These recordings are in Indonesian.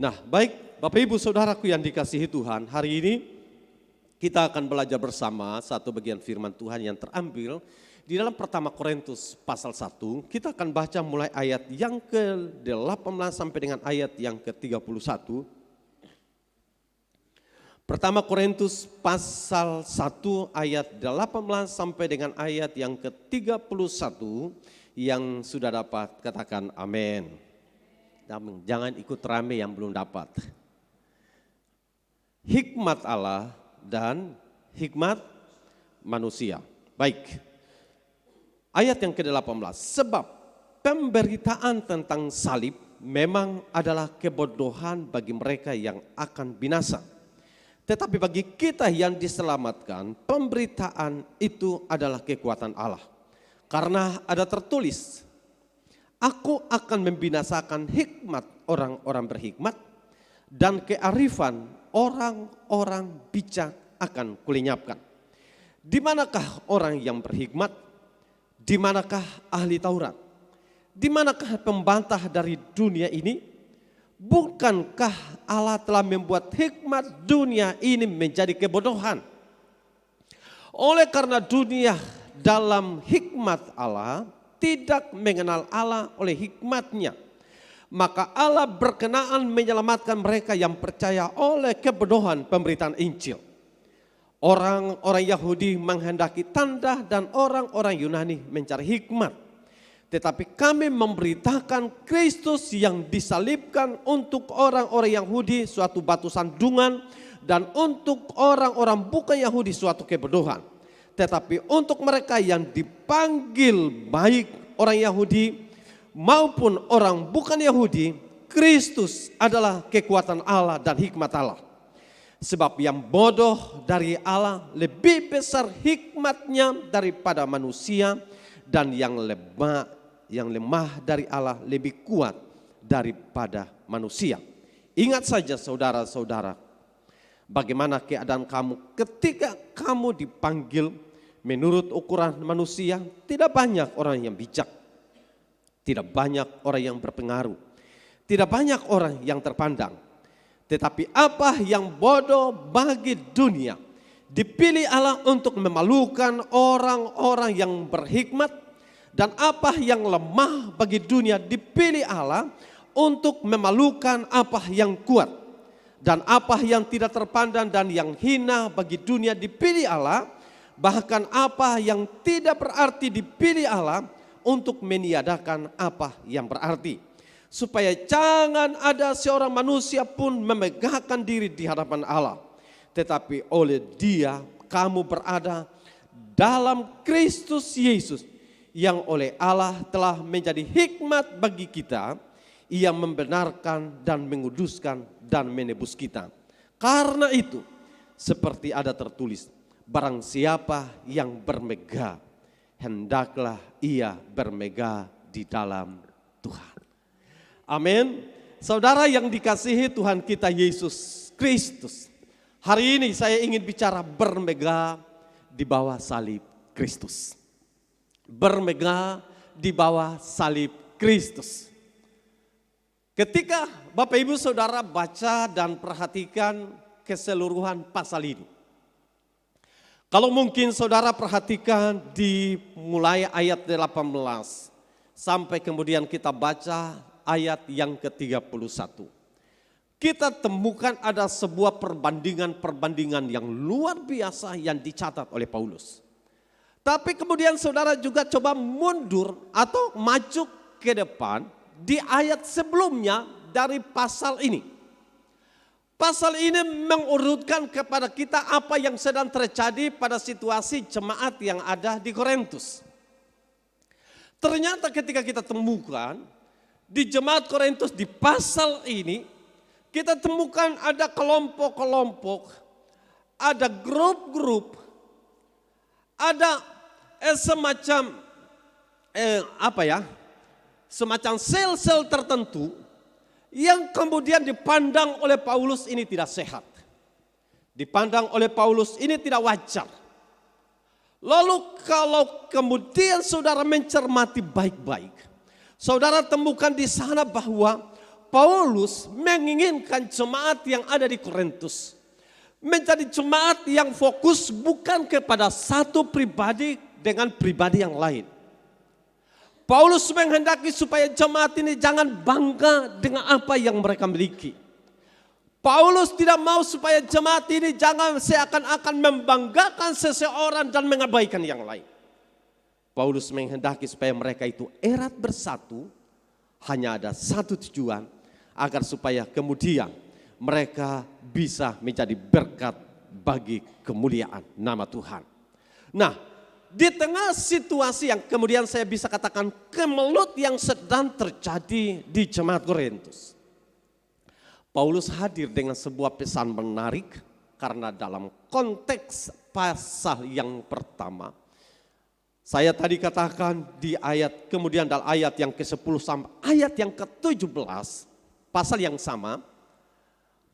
Nah, baik Bapak Ibu Saudaraku yang dikasihi Tuhan, hari ini kita akan belajar bersama satu bagian firman Tuhan yang terambil di dalam pertama Korintus pasal 1. Kita akan baca mulai ayat yang ke-18 sampai dengan ayat yang ke-31. Pertama Korintus pasal 1 ayat 18 sampai dengan ayat yang ke-31, yang sudah dapat katakan amin. Jangan ikut rame yang belum dapat. Hikmat Allah dan hikmat manusia. Baik. Ayat yang ke-18. Sebab pemberitaan tentang salib memang adalah kebodohan bagi mereka yang akan binasa. Tetapi bagi kita yang diselamatkan, pemberitaan itu adalah kekuatan Allah. Karena ada tertulis, aku akan membinasakan hikmat orang-orang berhikmat dan kearifan orang-orang bijak akan kulenyapkan. Di manakah orang yang berhikmat? Di manakah ahli Taurat? Di manakah pembantah dari dunia ini? Bukankah Allah telah membuat hikmat dunia ini menjadi kebodohan? Oleh karena dunia dalam hikmat Allah tidak mengenal Allah oleh hikmatnya, maka Allah berkenaan menyelamatkan mereka yang percaya oleh kebodohan pemberitaan Injil. Orang-orang Yahudi menghendaki tanda dan orang-orang Yunani mencari hikmat. Tetapi kami memberitakan Kristus yang disalibkan untuk orang-orang Yahudi suatu batu sandungan dan untuk orang-orang bukan Yahudi suatu kebodohan. Tetapi untuk mereka yang dipanggil baik orang Yahudi maupun orang bukan Yahudi, Kristus adalah kekuatan Allah dan hikmat Allah. Sebab yang bodoh dari Allah lebih besar hikmatnya daripada manusia, dan yang lemah dari Allah lebih kuat daripada manusia. Ingat saja saudara-saudara, bagaimana keadaan kamu ketika kamu dipanggil menurut ukuran manusia. Tidak banyak orang yang bijak, tidak banyak orang yang berpengaruh, tidak banyak orang yang terpandang. Tetapi apa yang bodoh bagi dunia dipilih Allah untuk memalukan orang-orang yang berhikmat, dan apa yang lemah bagi dunia dipilih Allah untuk memalukan apa yang kuat, dan apa yang tidak terpandang dan yang hina bagi dunia dipilih Allah, bahkan apa yang tidak berarti dipilih Allah untuk meniadakan apa yang berarti, supaya jangan ada seorang manusia pun memegahkan diri di hadapan Allah. Tetapi oleh Dia kamu berada dalam Kristus Yesus, yang oleh Allah telah menjadi hikmat bagi kita. Ia membenarkan dan menguduskan dan menebus kita. Karena itu, seperti ada tertulis, barang siapa yang bermegah, hendaklah ia bermegah di dalam Tuhan. Amin. Saudara yang dikasihi Tuhan kita Yesus Kristus, hari ini saya ingin bicara bermegah di bawah salib Kristus. Bermegah di bawah salib Kristus. Ketika Bapak Ibu Saudara baca dan perhatikan keseluruhan pasal ini, kalau mungkin saudara perhatikan di mulai ayat 18 sampai kemudian kita baca ayat yang ke-31. Kita temukan ada sebuah perbandingan-perbandingan yang luar biasa yang dicatat oleh Paulus. Tapi kemudian saudara juga coba mundur atau maju ke depan di ayat sebelumnya dari pasal ini. Pasal ini mengurutkan kepada kita apa yang sedang terjadi pada situasi jemaat yang ada di Korintus. Ternyata ketika kita temukan di jemaat Korintus di pasal ini, kita temukan ada kelompok-kelompok, ada grup-grup, ada semacam semacam sel-sel tertentu yang kemudian dipandang oleh Paulus ini tidak sehat. Dipandang oleh Paulus ini tidak wajar. Lalu kalau kemudian saudara mencermati baik-baik, saudara temukan di sana bahwa Paulus menginginkan jemaat yang ada di Korintus menjadi jemaat yang fokus bukan kepada satu pribadi dengan pribadi yang lain. Paulus menghendaki supaya jemaat ini jangan bangga dengan apa yang mereka miliki. Paulus tidak mau supaya jemaat ini jangan seakan-akan membanggakan seseorang dan mengabaikan yang lain. Paulus menghendaki supaya mereka itu erat bersatu, hanya ada satu tujuan, agar supaya kemudian mereka bisa menjadi berkat bagi kemuliaan nama Tuhan. Nah, di tengah situasi yang kemudian saya bisa katakan kemelut yang sedang terjadi di jemaat Korintus, Paulus hadir dengan sebuah pesan menarik karena dalam konteks pasal yang pertama, saya tadi katakan di ayat kemudian dalam ayat yang ke-10 sampai ayat yang ke-17 pasal yang sama,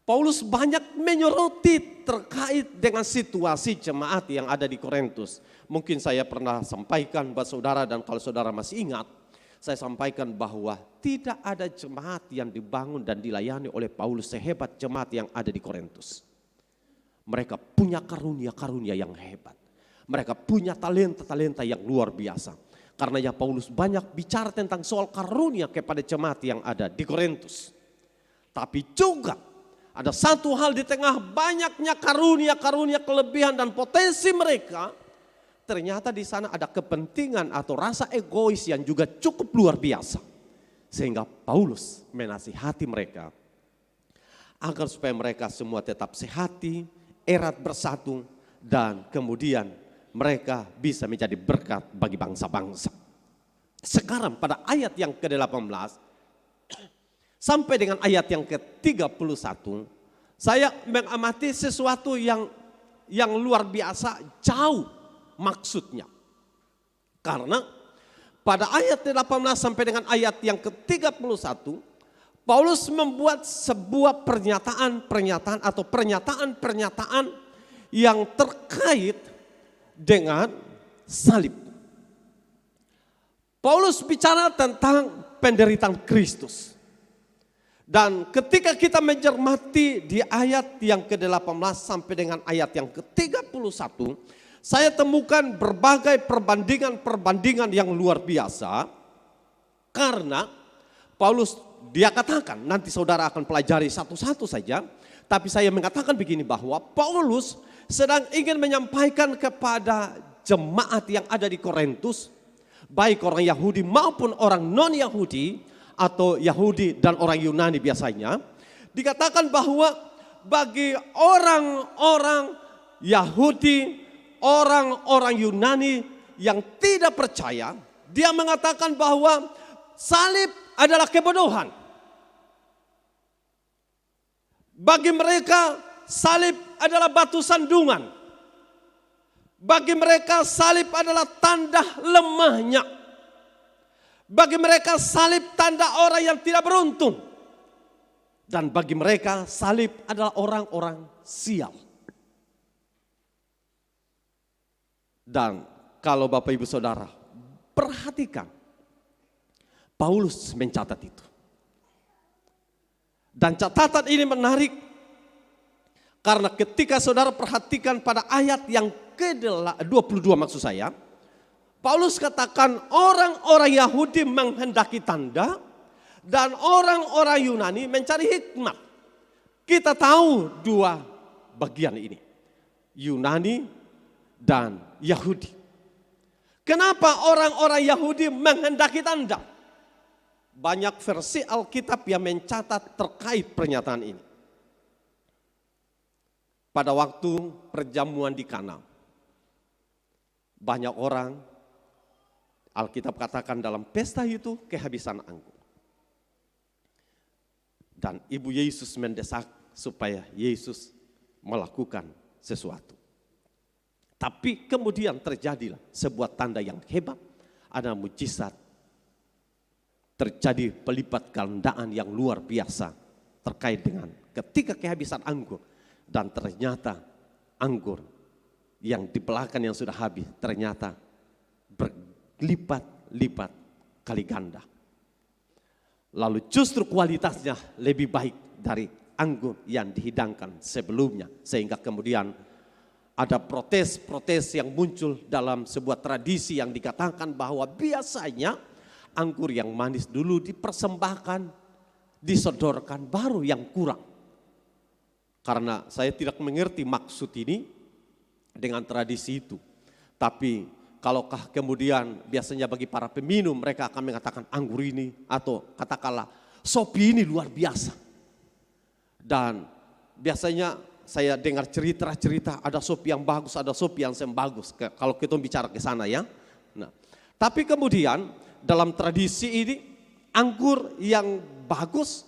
Paulus banyak menyoroti terkait dengan situasi jemaat yang ada di Korintus. Mungkin saya pernah sampaikan buat saudara dan kalau saudara masih ingat, saya sampaikan bahwa tidak ada jemaat yang dibangun dan dilayani oleh Paulus sehebat jemaat yang ada di Korintus. Mereka punya karunia-karunia yang hebat. Mereka punya talenta-talenta yang luar biasa. Karena ya Paulus banyak bicara tentang soal karunia kepada jemaat yang ada di Korintus. Tapi juga ada satu hal di tengah banyaknya karunia-karunia, kelebihan dan potensi mereka. Ternyata di sana ada kepentingan atau rasa egois yang juga cukup luar biasa. Sehingga Paulus menasihati mereka agar supaya mereka semua tetap sehati, erat bersatu, dan kemudian mereka bisa menjadi berkat bagi bangsa-bangsa. Sekarang pada ayat yang ke-18 sampai dengan ayat yang ke-31, saya mengamati sesuatu yang luar biasa jauh maksudnya. Karena pada ayat 18 sampai dengan ayat yang ke-31, Paulus membuat sebuah pernyataan atau pernyataan yang terkait dengan salib. Paulus bicara tentang penderitaan Kristus. Dan ketika kita mencermati di ayat yang ke-18 sampai dengan ayat yang ke-31, saya temukan berbagai perbandingan yang luar biasa. Karena Paulus dia katakan, nanti saudara akan pelajari satu-satu saja. Tapi saya mengatakan begini bahwa Paulus sedang ingin menyampaikan kepada jemaat yang ada di Korintus, baik orang Yahudi maupun orang non-Yahudi, atau Yahudi dan orang Yunani biasanya, dikatakan bahwa bagi orang-orang Yahudi, orang-orang Yunani yang tidak percaya, dia mengatakan bahwa salib adalah kebodohan. Bagi mereka salib adalah batu sandungan. Bagi mereka salib adalah tanda lemahnya. Bagi mereka salib tanda orang yang tidak beruntung. Dan bagi mereka salib adalah orang-orang sial. Dan kalau Bapak Ibu Saudara perhatikan, Paulus mencatat itu. Dan catatan ini menarik karena ketika saudara perhatikan pada ayat yang ke-22 maksud saya, Paulus katakan orang-orang Yahudi menghendaki tanda dan orang-orang Yunani mencari hikmat. Kita tahu dua bagian ini, Yunani dan Yahudi. Kenapa orang-orang Yahudi menghendaki tanda? Banyak versi Alkitab yang mencatat terkait pernyataan ini. Pada waktu perjamuan di Kana, banyak orang, Alkitab katakan dalam pesta itu kehabisan anggur. Dan Ibu Yesus mendesak supaya Yesus melakukan sesuatu. Tapi kemudian terjadilah sebuah tanda yang hebat, ada mujizat. Terjadi pelipat gandaan yang luar biasa terkait dengan ketika kehabisan anggur. Dan ternyata anggur yang dibelahkan yang sudah habis ternyata berlipat-lipat kali ganda. lalu justru kualitasnya lebih baik dari anggur yang dihidangkan sebelumnya. Sehingga kemudian ada protes-protes yang muncul dalam sebuah tradisi yang dikatakan bahwa biasanya anggur yang manis dulu dipersembahkan, disodorkan, baru yang kurang. Karena saya tidak mengerti maksud ini dengan tradisi itu. Tapi kalaukah kemudian biasanya bagi para peminum mereka akan mengatakan anggur ini atau katakanlah sopi ini luar biasa. Dan biasanya saya dengar cerita-cerita ada sopi yang bagus, ada sopi yang bagus. Kalau kita bicara ke sana ya. Nah, tapi kemudian dalam tradisi ini anggur yang bagus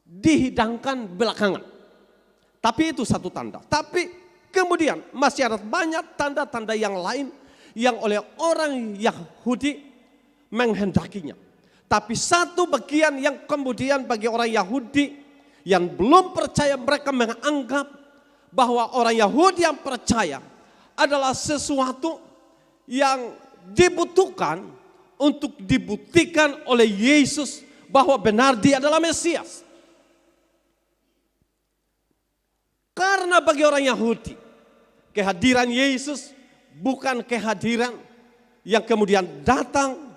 dihidangkan belakangan. Tapi itu satu tanda. Tapi kemudian masih ada banyak tanda-tanda yang lain yang oleh orang Yahudi menghendakinya. Tapi satu bagian yang kemudian bagi orang Yahudi yang belum percaya, mereka menganggap bahwa orang Yahudi yang percaya adalah sesuatu yang dibutuhkan untuk dibuktikan oleh Yesus bahwa benar dia adalah Mesias. Karena bagi orang Yahudi, kehadiran Yesus bukan kehadiran yang kemudian datang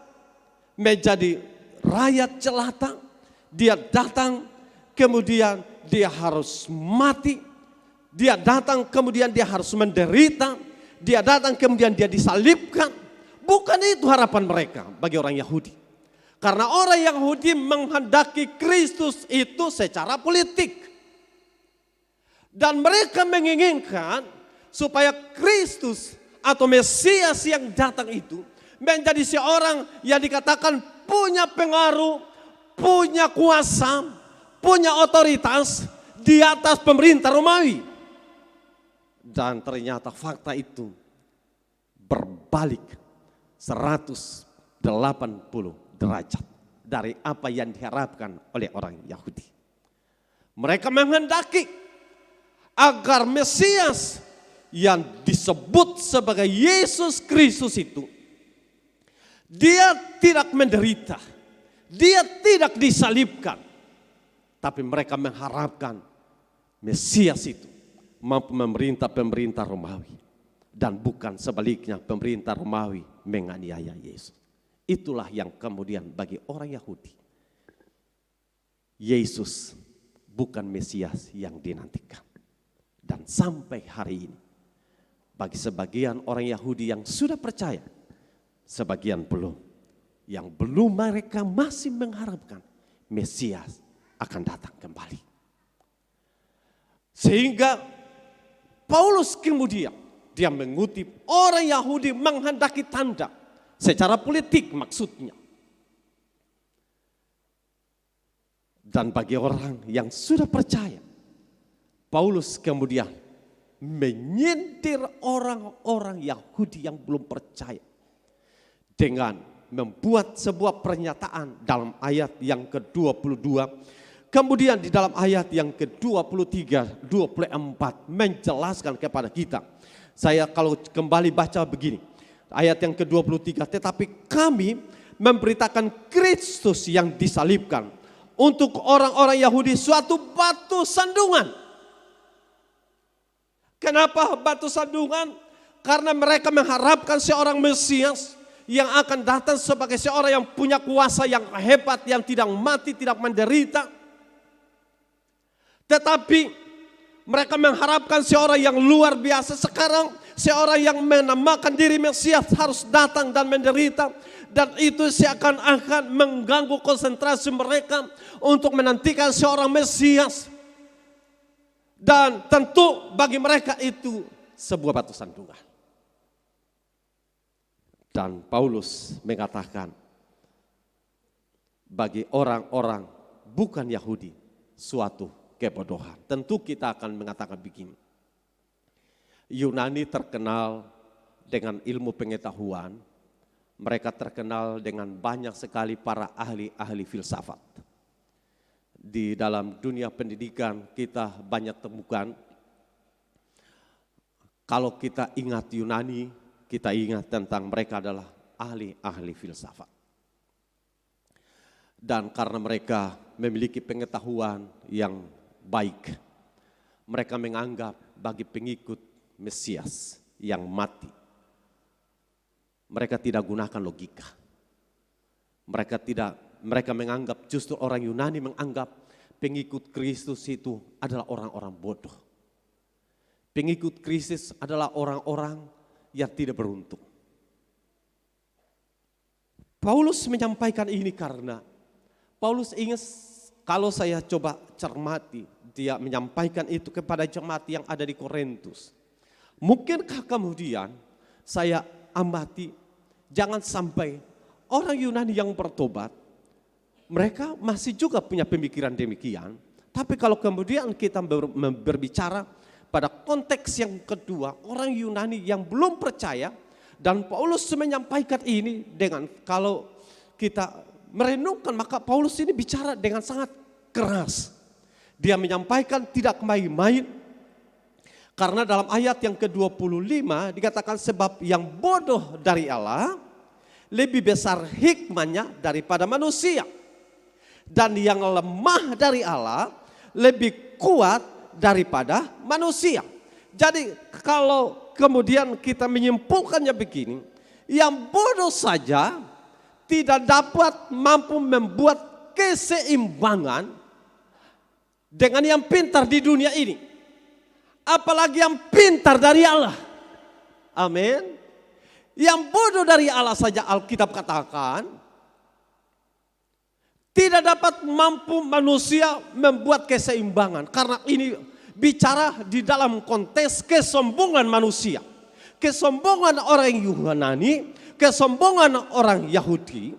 menjadi rakyat jelata. Dia datang kemudian dia harus mati. Dia datang kemudian dia harus menderita. Dia datang kemudian dia disalibkan. Bukan itu harapan mereka bagi orang Yahudi. Karena orang Yahudi menghendaki Kristus itu secara politik. Dan mereka menginginkan supaya Kristus atau Mesias yang datang itu menjadi seorang yang dikatakan punya pengaruh, punya kuasa, punya otoritas di atas pemerintah Romawi. Dan ternyata fakta itu berbalik 180 derajat dari apa yang diharapkan oleh orang Yahudi. Mereka menghendaki agar Mesias yang disebut sebagai Yesus Kristus itu, dia tidak menderita, dia tidak disalibkan. Tapi mereka mengharapkan Mesias itu mampu memerintah Romawi. Dan bukan sebaliknya pemerintah Romawi menganiaya Yesus. Itulah yang kemudian bagi orang Yahudi, Yesus bukan Mesias yang dinantikan. Dan sampai hari ini, bagi sebagian orang Yahudi yang sudah percaya, sebagian belum. Yang belum, mereka masih mengharapkan Mesias akan datang kembali. Sehingga Paulus kemudian, dia mengutip orang Yahudi menghendaki tanda secara politik maksudnya. Dan bagi orang yang sudah percaya, Paulus kemudian menyindir orang-orang Yahudi yang belum percaya dengan membuat sebuah pernyataan dalam ayat yang ke-22. Kemudian di dalam ayat yang ke-23, 24 menjelaskan kepada kita. Saya kalau kembali baca begini. Ayat yang ke-23, tetapi kami memberitakan Kristus yang disalibkan untuk orang-orang Yahudi suatu batu sandungan. Kenapa batu sandungan? Karena mereka mengharapkan seorang Mesias yang akan datang sebagai seorang yang punya kuasa yang hebat, yang tidak mati, tidak menderita. Tetapi mereka mengharapkan seorang yang luar biasa. Sekarang seorang yang menamakan diri Mesias harus datang dan menderita. Dan itu seakan-akan mengganggu konsentrasi mereka untuk menantikan seorang Mesias. Dan tentu bagi mereka itu sebuah batu sandungan. Dan Paulus mengatakan bagi orang-orang bukan Yahudi suatu kebodohan. Tentu kita akan mengatakan begini. Yunani terkenal dengan ilmu pengetahuan. Mereka terkenal dengan banyak sekali para ahli-ahli filsafat. Di dalam dunia pendidikan kita banyak temukan, kalau kita ingat Yunani, kita ingat tentang mereka adalah ahli-ahli filsafat. Dan karena mereka memiliki pengetahuan yang baik, mereka menganggap bagi pengikut Mesias yang mati, mereka tidak gunakan logika. Mereka menganggap, justru orang Yunani menganggap pengikut Kristus itu adalah orang-orang bodoh. Pengikut Kristus adalah orang-orang yang tidak beruntung. Paulus menyampaikan ini karena Paulus ingat, kalau saya coba cermati, dia menyampaikan itu kepada jemaat yang ada di Korintus. Mungkinkah kemudian saya amati, jangan sampai orang Yunani yang bertobat, mereka masih juga punya pemikiran demikian. Tapi kalau kemudian kita berbicara pada konteks yang kedua, orang Yunani yang belum percaya, dan Paulus menyampaikan ini dengan, kalau kita merenungkan, maka Paulus ini bicara dengan sangat keras. Dia menyampaikan tidak main-main. Karena dalam ayat yang ke-25 dikatakan, sebab yang bodoh dari Allah lebih besar hikmahnya daripada manusia. Dan yang lemah dari Allah lebih kuat daripada manusia. Jadi kalau kemudian kita menyimpulkannya begini, yang bodoh saja tidak dapat mampu membuat keseimbangan dengan yang pintar di dunia ini. Apalagi yang pintar dari Allah. Amin. Yang bodoh dari Allah saja Alkitab katakan, tidak dapat mampu manusia membuat keseimbangan. Karena ini bicara di dalam konteks kesombongan manusia. Kesombongan orang Yunani, kesombongan orang Yahudi.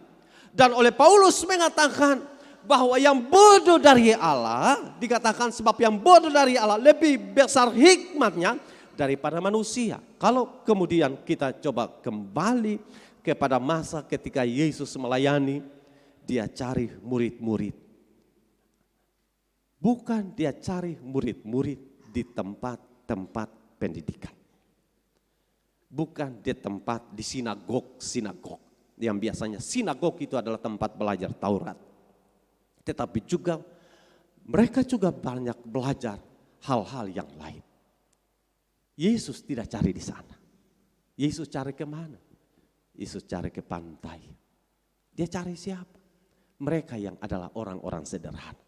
Dan oleh Paulus mengatakan bahwa yang bodoh dari Allah, dikatakan sebab yang bodoh dari Allah lebih besar hikmatnya daripada manusia. Kalau kemudian kita coba kembali kepada masa ketika Yesus melayani, dia cari murid-murid. Bukan dia cari murid-murid di tempat-tempat pendidikan. Bukan di tempat di sinagog. Yang biasanya sinagog itu adalah tempat belajar Taurat. Tetapi juga mereka juga banyak belajar hal-hal yang lain. Yesus tidak cari di sana. Yesus cari kemana? Yesus cari ke pantai. Dia cari siapa? Mereka yang adalah orang-orang sederhana.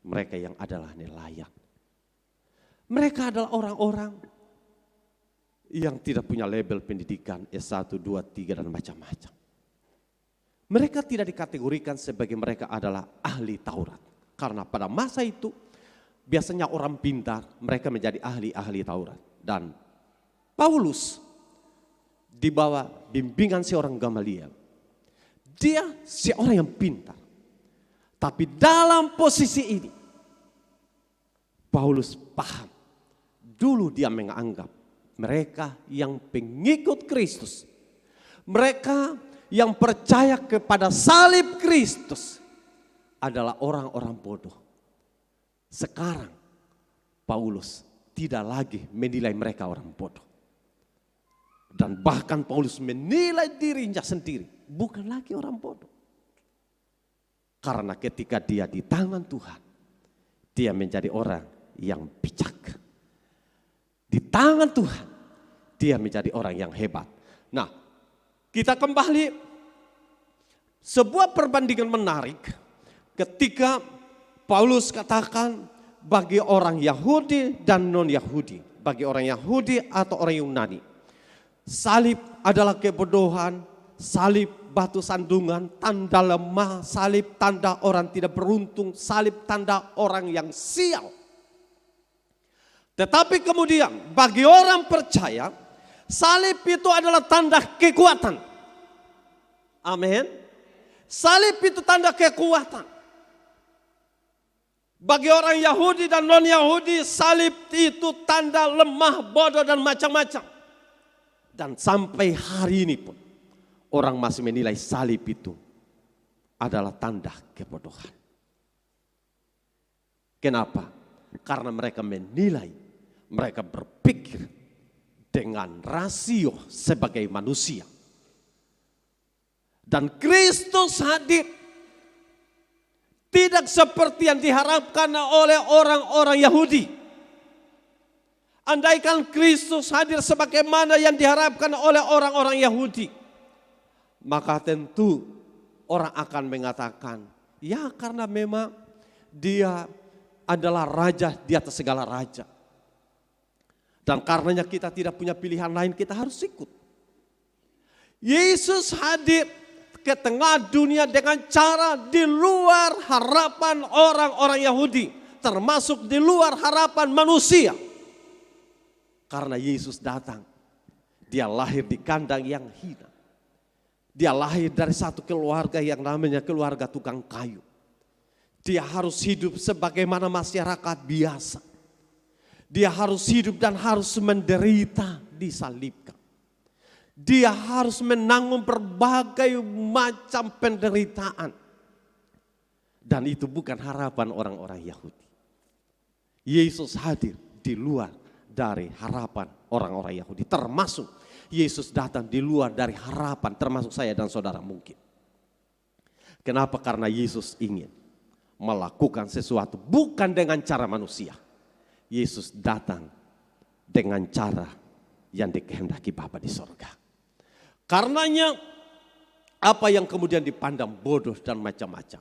Mereka yang adalah nelayan. Mereka adalah orang-orang yang tidak punya label pendidikan S1, 2, 3 dan macam-macam. Mereka tidak dikategorikan sebagai mereka adalah ahli Taurat. Karena pada masa itu biasanya orang pintar, mereka menjadi ahli-ahli Taurat. Dan Paulus di bawah bimbingan seorang Gamaliel, dia seorang yang pintar. Tapi dalam posisi ini Paulus paham, dulu dia menganggap mereka yang pengikut Kristus, mereka yang percaya kepada salib Kristus adalah orang-orang bodoh. Sekarang Paulus tidak lagi menilai mereka orang bodoh. Dan bahkan Paulus menilai dirinya sendiri bukan lagi orang bodoh. Karena ketika dia di tangan Tuhan, dia menjadi orang yang bijak. Di tangan Tuhan, dia menjadi orang yang hebat. Nah, kita kembali sebuah perbandingan menarik ketika Paulus katakan bagi orang Yahudi dan non-Yahudi, bagi orang Yahudi atau orang Yunani, salib adalah kebodohan, salib batu sandungan, tanda lemah, salib tanda orang tidak beruntung, salib tanda orang yang sial. Tetapi kemudian bagi orang percaya, salib itu adalah tanda kekuatan. Amin. Salib itu tanda kekuatan. Bagi orang Yahudi dan non-Yahudi, salib itu tanda lemah, bodoh dan macam-macam. Dan sampai hari ini pun orang masih menilai salib itu adalah tanda kebodohan. Kenapa? Karena mereka menilai, mereka berpikir dengan rasio sebagai manusia. Dan Kristus hadir Tidak seperti yang diharapkan oleh orang-orang Yahudi. Andaikan Kristus hadir sebagaimana yang diharapkan oleh orang-orang Yahudi, maka tentu orang akan mengatakan, ya karena memang dia adalah raja di atas segala raja. Dan karenanya kita tidak punya pilihan lain, kita harus ikut. Yesus hadir ke tengah dunia dengan cara di luar harapan orang-orang Yahudi, termasuk di luar harapan manusia. Karena Yesus datang, dia lahir di kandang yang hina. Dia lahir dari satu keluarga yang namanya keluarga tukang kayu. Dia harus hidup sebagaimana masyarakat biasa. Dia harus hidup dan harus menderita, disalibkan. Dia harus menanggung berbagai macam penderitaan. Dan itu bukan harapan orang-orang Yahudi. Yesus hadir di luar dari harapan orang-orang Yahudi. Termasuk Yesus datang di luar dari harapan, termasuk saya dan saudara mungkin. Kenapa? Karena Yesus ingin melakukan sesuatu bukan dengan cara manusia. Yesus datang dengan cara yang dikehendaki Bapa di sorga. Karenanya apa yang kemudian dipandang bodoh dan macam-macam,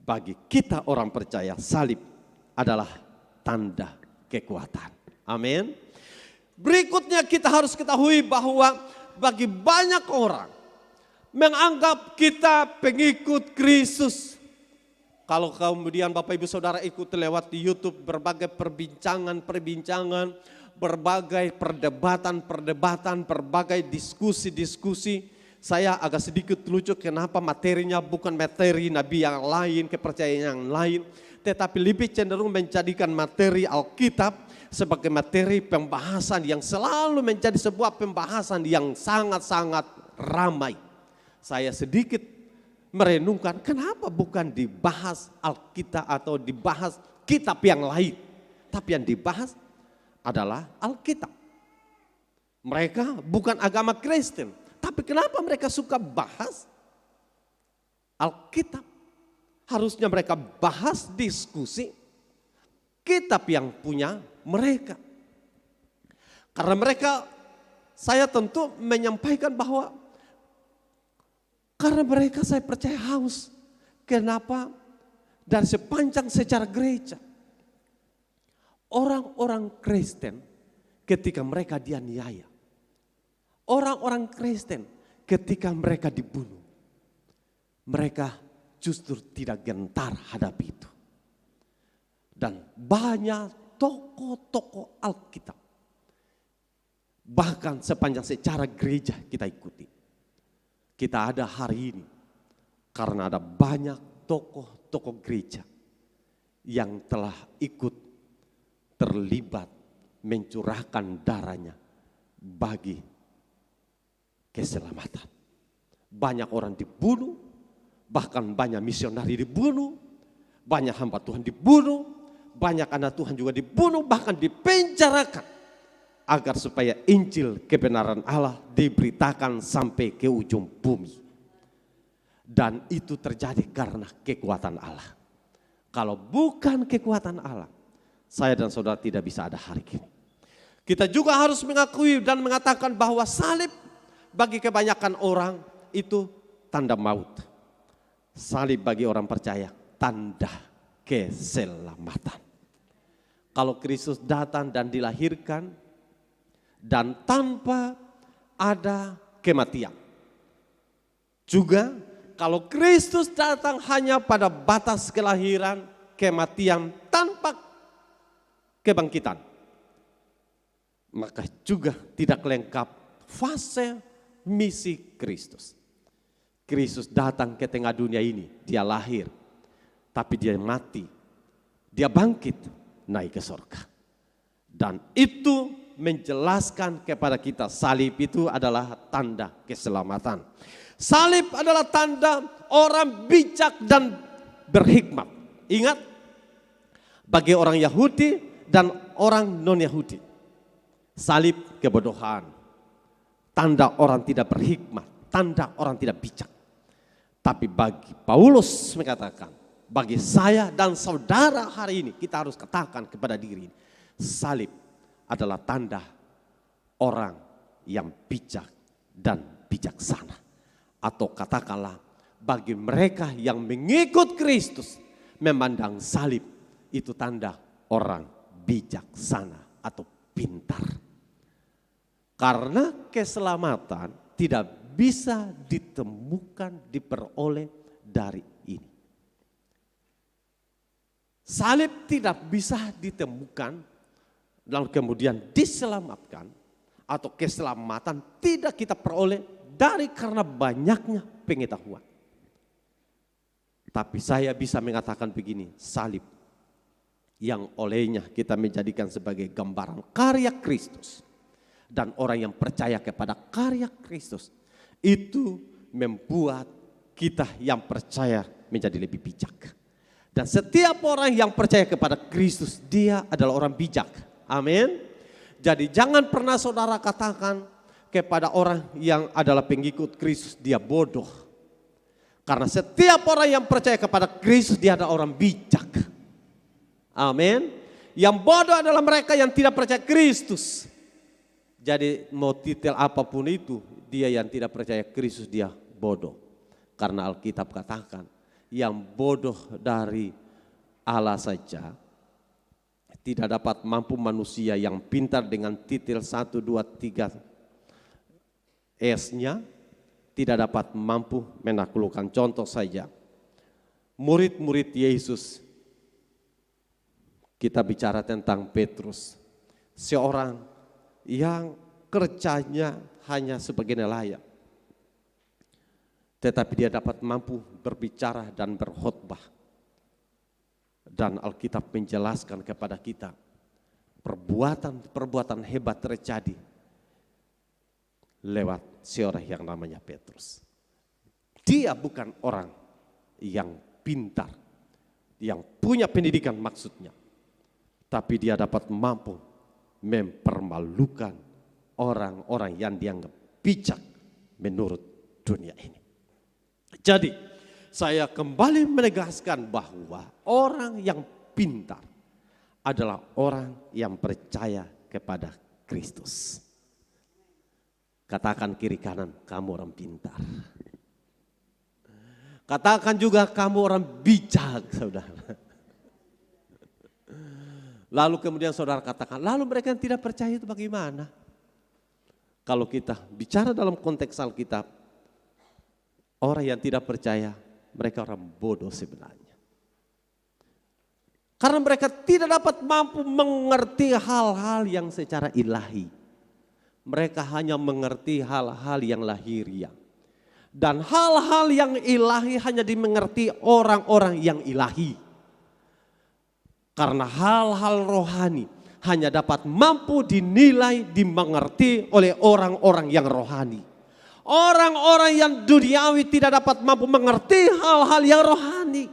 bagi kita orang percaya salib adalah tanda kekuatan. Amin. Berikutnya kita harus ketahui bahwa bagi banyak orang menganggap kita pengikut Kristus. Kalau kemudian Bapak Ibu Saudara ikut lewat di YouTube berbagai perbincangan, berbagai perdebatan, berbagai diskusi. Saya agak sedikit lucu kenapa materinya bukan materi Nabi yang lain, kepercayaan yang lain. Tetapi lebih cenderung menjadikan materi Alkitab sebagai materi pembahasan yang selalu menjadi sebuah pembahasan yang sangat-sangat ramai. Saya sedikit merenungkan kenapa bukan dibahas Alkitab atau dibahas kitab yang lain. Tapi yang dibahas adalah Alkitab. Mereka bukan agama Kristen. Tapi kenapa mereka suka bahas Alkitab? Harusnya mereka bahas diskusi kitab yang punya mereka. Karena mereka, saya tentu menyampaikan bahwa karena mereka saya percaya haus. Kenapa? Dari sepanjang sejarah gereja. Orang-orang Kristen ketika mereka dianiaya. Orang-orang Kristen ketika mereka dibunuh. Mereka justru tidak gentar hadapi itu. Dan banyak tokoh-tokoh Alkitab. Bahkan sepanjang sejarah gereja kita ikuti. Kita ada hari ini karena ada banyak tokoh-tokoh gereja yang telah ikut terlibat mencurahkan darahnya bagi keselamatan. Banyak orang dibunuh, bahkan banyak misionari dibunuh, banyak hamba Tuhan dibunuh, banyak anak Tuhan juga dibunuh, bahkan dipenjarakan. Agar supaya Injil kebenaran Allah diberitakan sampai ke ujung bumi. Dan itu terjadi karena kekuatan Allah. Kalau bukan kekuatan Allah, saya dan saudara tidak bisa ada hari ini. Kita juga harus mengakui dan mengatakan bahwa salib bagi kebanyakan orang itu tanda maut. Salib bagi orang percaya tanda keselamatan. Kalau Kristus datang dan dilahirkan, dan tanpa ada kematian. Juga kalau Kristus datang hanya pada batas kelahiran, kematian tanpa kebangkitan, maka juga tidak lengkap fase misi Kristus. Kristus datang ke tengah dunia ini, dia lahir, tapi dia mati, dia bangkit, naik ke surga. Dan itu menjelaskan kepada kita salib itu adalah tanda keselamatan. Salib adalah tanda orang bijak dan berhikmat. Ingat, bagi orang Yahudi dan orang non-Yahudi, salib kebodohan, tanda orang tidak berhikmat, tanda orang tidak bijak. Tapi bagi Paulus mengatakan, Bagi saya dan saudara hari ini, kita harus katakan kepada diri ini, salib adalah tanda orang yang bijak dan bijaksana. Atau katakanlah, bagi mereka yang mengikut Kristus, memandang salib itu tanda orang bijaksana atau pintar. Karena keselamatan tidak bisa ditemukan, diperoleh dari ini. Salib tidak bisa ditemukan lalu kemudian diselamatkan, atau keselamatan tidak kita peroleh dari karena banyaknya pengetahuan. Tapi saya bisa mengatakan begini, salib yang olehnya kita menjadikan sebagai gambaran karya Kristus, dan orang yang percaya kepada karya Kristus itu membuat kita yang percaya menjadi lebih bijak. Dan setiap orang yang percaya kepada Kristus, dia adalah orang bijak. Amin. Jadi jangan pernah saudara katakan kepada orang yang adalah pengikut Kristus, dia bodoh. Karena setiap orang yang percaya kepada Kristus, dia adalah orang bijak. Amin. Yang bodoh adalah mereka yang tidak percaya Kristus. Jadi mau titel apapun itu, dia yang tidak percaya Kristus, dia bodoh. Karena Alkitab katakan, yang bodoh dari Allah saja tidak dapat mampu manusia yang pintar dengan titel 1, 2, 3 S-nya tidak dapat mampu menaklukkan. Contoh saja, murid-murid Yesus, kita bicara tentang Petrus, seorang yang kerjanya hanya sebagai nelayan. Tetapi dia dapat mampu berbicara dan berkhotbah. Dan Alkitab menjelaskan kepada kita perbuatan hebat terjadi lewat seorang yang namanya Petrus. Dia bukan orang yang pintar, yang punya pendidikan maksudnya. Tapi dia dapat mampu mempermalukan orang-orang yang dianggap bijak menurut dunia ini. Jadi saya kembali menegaskan bahwa orang yang pintar adalah orang yang percaya kepada Kristus. Katakan kiri kanan, kamu orang pintar. Katakan juga kamu orang bijak, saudara. Lalu kemudian saudara katakan, lalu mereka yang tidak percaya itu bagaimana? Kalau kita bicara dalam konteks Alkitab, orang yang tidak percaya, mereka orang bodoh sebenarnya. Karena mereka tidak dapat mampu mengerti hal-hal yang secara ilahi. Mereka hanya mengerti hal-hal yang lahiriah. Dan hal-hal yang ilahi hanya dimengerti orang-orang yang ilahi. Karena hal-hal rohani hanya dapat mampu dinilai, dimengerti oleh orang-orang yang rohani. Orang-orang yang duniawi tidak dapat mampu mengerti hal-hal yang rohani.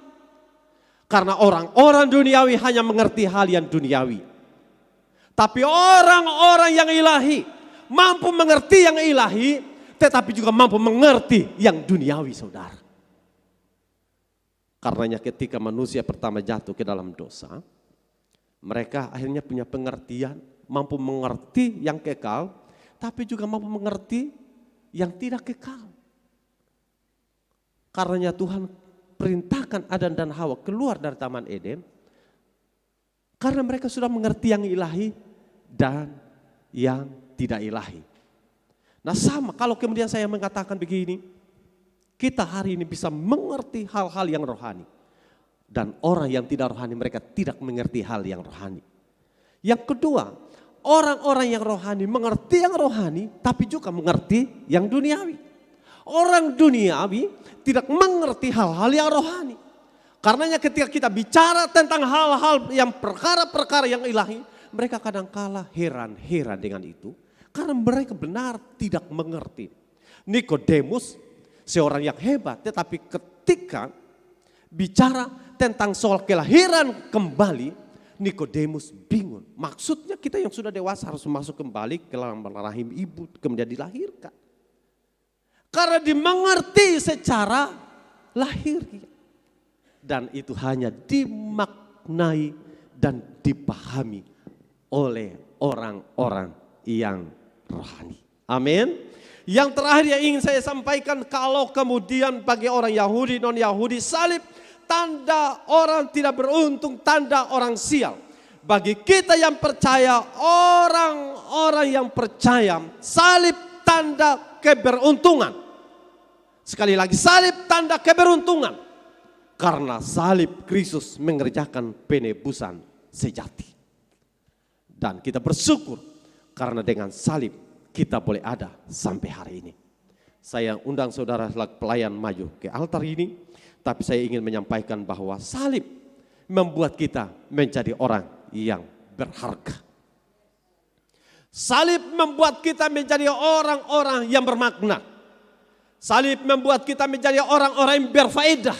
Karena orang-orang duniawi hanya mengerti hal yang duniawi. Tapi orang-orang yang ilahi mampu mengerti yang ilahi, tetapi juga mampu mengerti yang duniawi, saudara. Karenanya ketika manusia pertama jatuh ke dalam dosa, mereka akhirnya punya pengertian, mampu mengerti yang kekal, tapi juga mampu mengerti yang tidak kekal. Karenanya Tuhan perintahkan Adam dan Hawa keluar dari Taman Eden, karena mereka sudah mengerti yang ilahi dan yang tidak ilahi. Nah sama kalau kemudian saya mengatakan begini, kita hari ini bisa mengerti hal-hal yang rohani. Dan orang yang tidak rohani, mereka tidak mengerti hal yang rohani. Yang kedua, orang-orang yang rohani mengerti yang rohani, tapi juga mengerti yang duniawi. Orang duniawi tidak mengerti hal-hal yang rohani. Karenanya ketika kita bicara tentang hal-hal yang perkara-perkara yang ilahi, mereka kadang-kala heran-heran dengan itu. Karena mereka benar tidak mengerti. Nikodemus seorang yang hebat, tetapi ketika bicara tentang soal kelahiran kembali, Nikodemus bingung. Maksudnya kita yang sudah dewasa harus masuk kembali ke dalam rahim ibu, kemudian dilahirkan. Karena dimengerti secara lahiriah. Dan itu hanya dimaknai dan dipahami oleh orang-orang yang rohani. Amin. Yang terakhir yang ingin saya sampaikan, kalau kemudian bagi orang Yahudi, non-Yahudi, salib tanda orang tidak beruntung, tanda orang sial. Bagi kita yang percaya, orang-orang yang percaya, salib tanda keberuntungan. Sekali lagi, salib tanda keberuntungan. Karena salib Kristus mengerjakan penebusan sejati. Dan kita bersyukur karena dengan salib kita boleh ada sampai hari ini. Saya undang saudara pelayan maju ke altar ini. Tapi saya ingin menyampaikan bahwa salib membuat kita menjadi orang yang berharga. Salib membuat kita menjadi orang-orang yang bermakna. Salib membuat kita menjadi orang-orang yang berfaedah.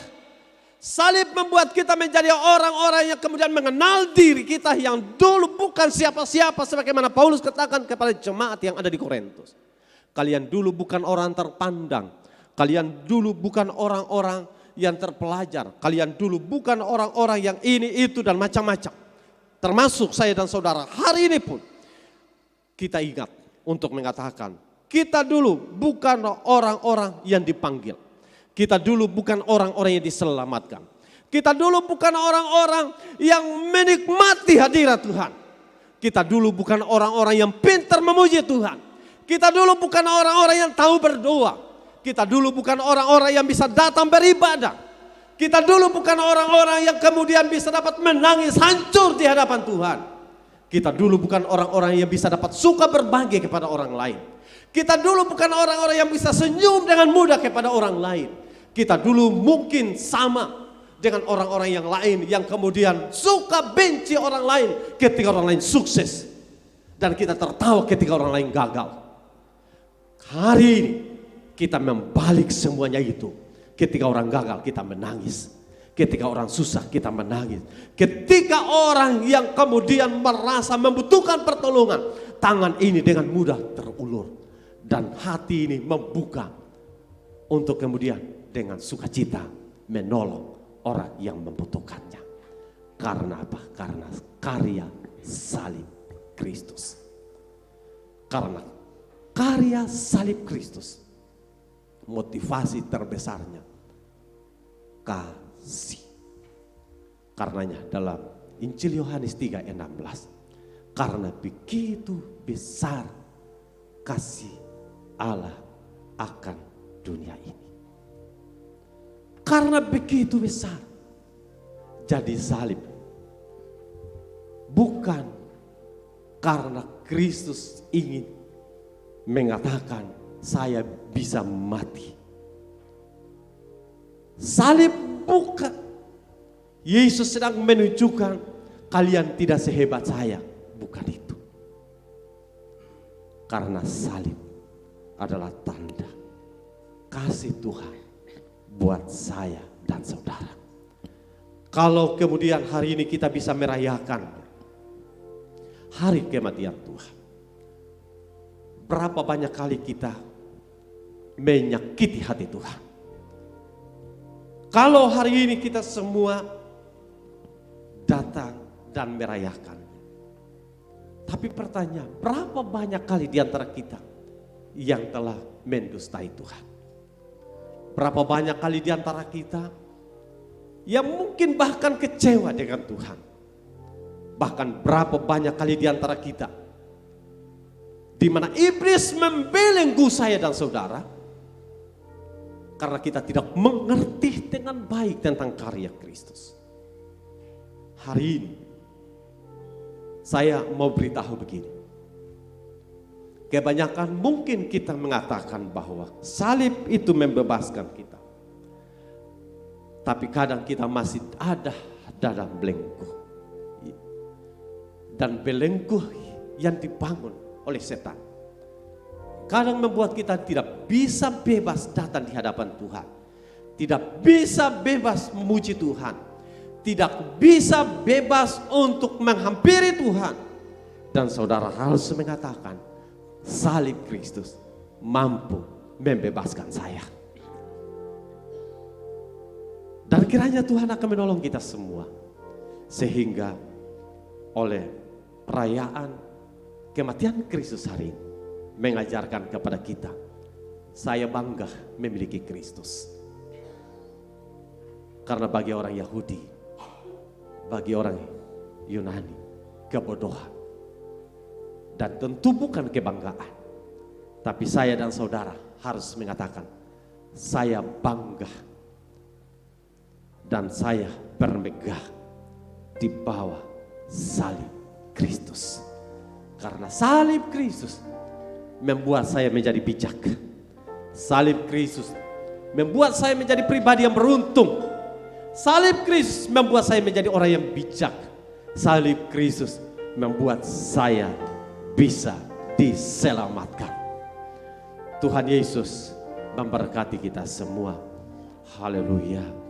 Salib membuat kita menjadi orang-orang yang kemudian mengenal diri kita yang dulu bukan siapa-siapa, sebagaimana Paulus katakan kepada jemaat yang ada di Korintus. Kalian dulu bukan orang terpandang, kalian dulu bukan orang-orang yang terpelajar, kalian dulu bukan orang-orang yang ini itu dan macam-macam. Termasuk saya dan saudara hari ini pun kita ingat untuk mengatakan kita dulu bukan orang-orang yang dipanggil. Kita dulu bukan orang-orang yang diselamatkan. Kita dulu bukan orang-orang yang menikmati hadirat Tuhan. Kita dulu bukan orang-orang yang pintar memuji Tuhan. Kita dulu bukan orang-orang yang tahu berdoa. Kita dulu bukan orang-orang yang bisa datang beribadah. Kita dulu bukan orang-orang yang kemudian bisa dapat menangis hancur di hadapan Tuhan. Kita dulu bukan orang-orang yang bisa dapat suka berbagi kepada orang lain. Kita dulu bukan orang-orang yang bisa senyum dengan mudah kepada orang lain. Kita dulu mungkin sama dengan orang-orang yang lain yang kemudian suka benci orang lain ketika orang lain sukses. Dan kita tertawa ketika orang lain gagal. Hari ini kita membalik semuanya itu. Ketika orang gagal kita menangis. Ketika orang susah kita menangis. Ketika orang yang kemudian merasa membutuhkan pertolongan, tangan ini dengan mudah terulur. Dan hati ini membuka untuk kemudian dengan sukacita menolong orang yang membutuhkannya. Karena apa? Karena karya salib Kristus. Karena karya salib Kristus, motivasi terbesarnya kasih. Karenanya dalam Injil Yohanes 3:16, karena begitu besar kasih Allah akan dunia ini. Karena begitu besar, jadi salib bukan karena Kristus ingin mengatakan saya bisa mati. Salib bukan Yesus sedang menunjukkan kalian tidak sehebat saya, bukan itu. Karena salib adalah tanda kasih Tuhan buat saya dan saudara. Kalau kemudian hari ini kita bisa merayakan hari kematian Tuhan, berapa banyak kali kita menyakiti hati Tuhan. Kalau hari ini kita semua datang dan merayakan, tapi pertanyaan, berapa banyak kali di antara kita yang telah mendustai Tuhan? Berapa banyak kali di antara kita yang mungkin bahkan kecewa dengan Tuhan? Bahkan berapa banyak kali di antara kita di mana iblis membelenggu saya dan saudara karena kita tidak mengerti dengan baik tentang karya Kristus. Hari ini saya mau beritahu begini. Kebanyakan mungkin kita mengatakan bahwa salib itu membebaskan kita. Tapi kadang kita masih ada dalam belenggu. Dan belenggu yang dibangun oleh setan kadang membuat kita tidak bisa bebas datang di hadapan Tuhan. Tidak bisa bebas memuji Tuhan. Tidak bisa bebas untuk menghampiri Tuhan. Dan saudara harus mengatakan, salib Kristus mampu membebaskan saya. Dan Kiranya Tuhan akan menolong kita semua. Sehingga oleh perayaan kematian Kristus hari ini mengajarkan kepada kita, saya bangga memiliki Kristus. Karena bagi orang Yahudi, bagi orang Yunani, kebodohan. Dan tentu bukan kebanggaan. Tapi saya dan saudara harus mengatakan, saya bangga dan saya bermegah di bawah salib Kristus. Karena salib Kristus membuat saya menjadi bijak. Salib Kristus membuat saya menjadi pribadi yang beruntung. Salib Kristus membuat saya menjadi orang yang bijak. Salib Kristus membuat saya bisa diselamatkan. Tuhan Yesus memberkati kita semua. Haleluya.